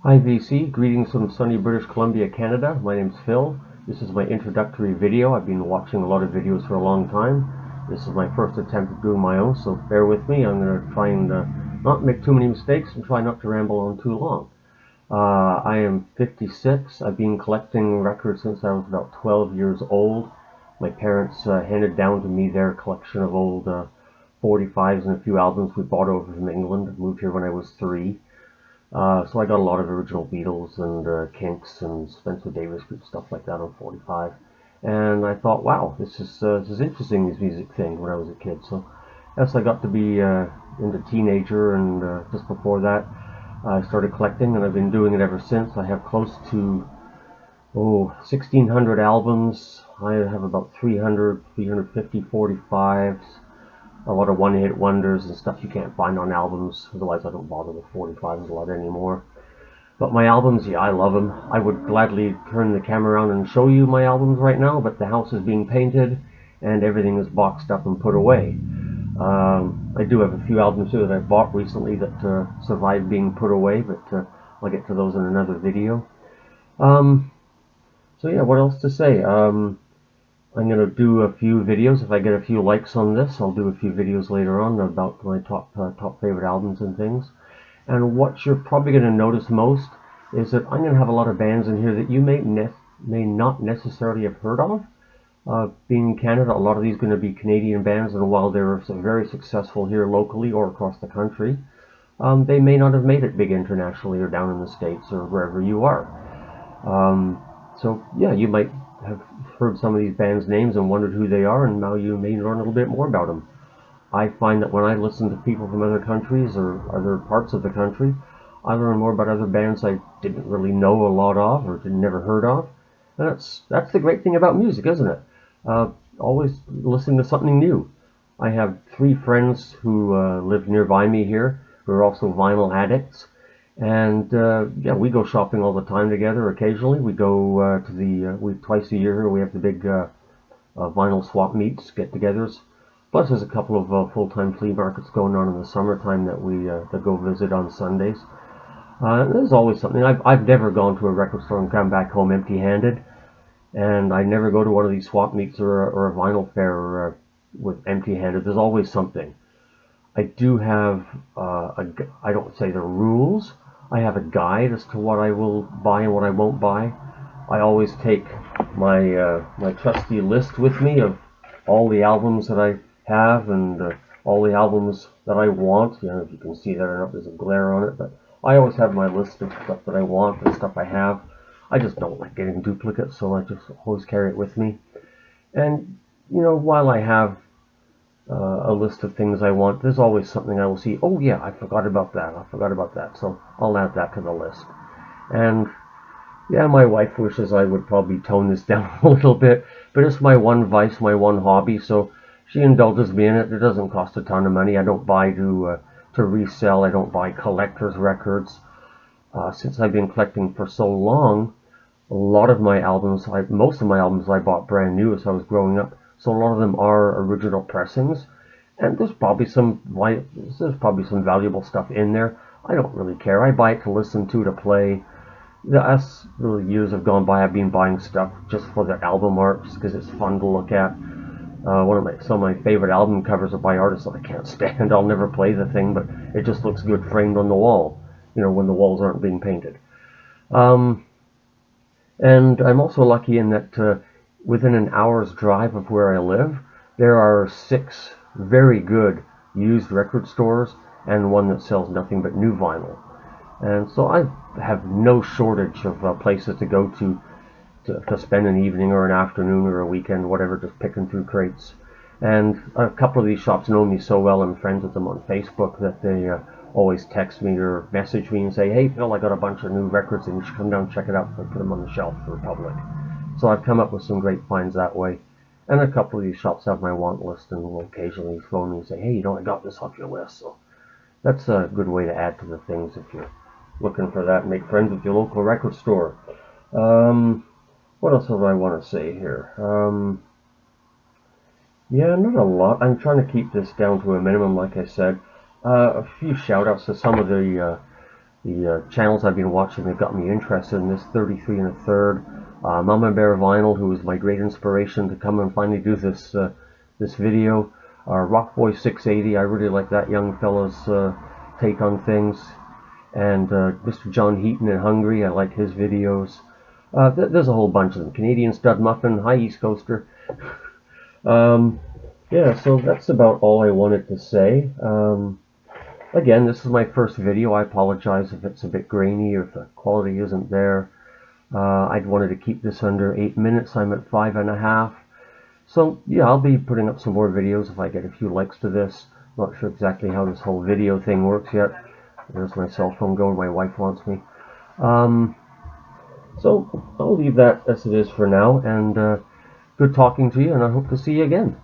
Hi VC, greetings from sunny British Columbia, Canada. My name's Phil. This is my introductory video. I've been watching a lot of videos for a long time. This is my first attempt at doing my own, so bear with me. I'm going to try and not make too many mistakes and try not to ramble on too long. I am 56. I've been collecting records since I was about 12 years old. My parents handed down to me their collection of old 45s and a few albums we bought over from England. I moved here when I was 3. So I got a lot of original Beatles and Kinks and Spencer Davis Group stuff like that on 45. And I thought, wow, this is interesting, this music thing, when I was a kid. So as I got to be into teenager and just before that, I started collecting, and I've been doing it ever since. I have close to 1,600 albums. I have about 350 45s, a lot of one-hit wonders and stuff you can't find on albums. Otherwise, I don't bother with 45s a lot anymore. But my albums, yeah, I love them. I would gladly turn the camera around and show you my albums right now, but the house is being painted and everything is boxed up and put away. I do have a few albums here that I bought recently that survived being put away, but I'll get to those in another video. Um, so yeah, what else to say? I'm going to do a few videos. If I get a few likes on this, I'll do a few videos later on about my top favorite albums and things. And what you're probably going to notice most is that I'm going to have a lot of bands in here that you may not necessarily have heard of. Being in Canada, a lot of these are going to be Canadian bands, and while they're very successful here locally or across the country, they may not have made it big internationally or down in the States or wherever you are. So yeah, you might have heard some of these bands' names and wondered who they are, and now you may learn a little bit more about them. I find that when I listen to people from other countries or other parts of the country, I learn more about other bands I didn't really know a lot of or never heard of. And that's the great thing about music, isn't it? Always listening to something new. I have 3 friends who live nearby me here who are also vinyl addicts. And yeah, we go shopping all the time together. Occasionally, we go to we twice a year we have the big vinyl swap meets, get-togethers. Plus, there's a couple of full-time flea markets going on in the summertime that we that go visit on Sundays. There's always something. I've never gone to a record store and come back home empty-handed, and I never go to one of these swap meets or a vinyl fair with empty-handed. There's always something. I do have I don't say the rules. I have a guide as to what I will buy and what I won't buy. I always take my trusty list with me of all the albums that I have and all the albums that I want. You know, if you can see there or not, there's a glare on it, but I always have my list of stuff that I want and stuff I have. I just don't like getting duplicates, so I just always carry it with me. And you know, while I have a list of things I want, there's always something I will see. Oh yeah, I forgot about that. I forgot about that. So I'll add that to the list. And yeah, my wife wishes I would probably tone this down a little bit, but it's my one vice, my one hobby, so she indulges me in it. It doesn't cost a ton of money. I don't buy to resell. I don't buy collector's records. Since I've been collecting for so long, a lot of my albums, most of my albums I bought brand new as I was growing up, so a lot of them are original pressings, and there's probably some valuable stuff in there. I don't really care. I buy it to listen to play. As the years have gone by, I've been buying stuff just for the album art, just because it's fun to look at. Some of my favorite album covers are by artists that I can't stand. I'll never play the thing, but it just looks good framed on the wall. You know, when the walls aren't being painted. Um, and I'm also lucky in that within an hour's drive of where I live, there are 6 very good used record stores and one that sells nothing but new vinyl. And so I have no shortage of places to go to spend an evening or an afternoon or a weekend, whatever, just picking through crates. And a couple of these shops know me so well, I'm friends with them on Facebook, that they always text me or message me and say, hey Phil, I got a bunch of new records and you should come down and check it out before I put them on the shelf for the public. So I've come up with some great finds that way. And a couple of these shops have my want list and will occasionally phone me and say, hey, you know, I got this off your list. So that's a good way to add to the things if you're looking for that. Make friends with your local record store. What else do I want to say here? Yeah, not a lot. I'm trying to keep this down to a minimum, like I said. A few shout outs to some of the channels I've been watching that got me interested in this 33 1/3. Mama Bear Vinyl, who was my great inspiration to come and finally do this this video. Rockboy 680, I really like that young fella's take on things. And Mr. John Heaton in Hungary, I like his videos. There's a whole bunch of them. Canadian Stud Muffin, hi East Coaster. Yeah, so that's about all I wanted to say. Again, this is my first video. I apologize if it's a bit grainy or if the quality isn't there. I'd wanted to keep this under 8 minutes. I'm at 5.5. So yeah, I'll be putting up some more videos if I get a few likes to this. Not sure exactly how this whole video thing works yet. There's my cell phone going. My wife wants me. So I'll leave that as it is for now. And good talking to you, and I hope to see you again.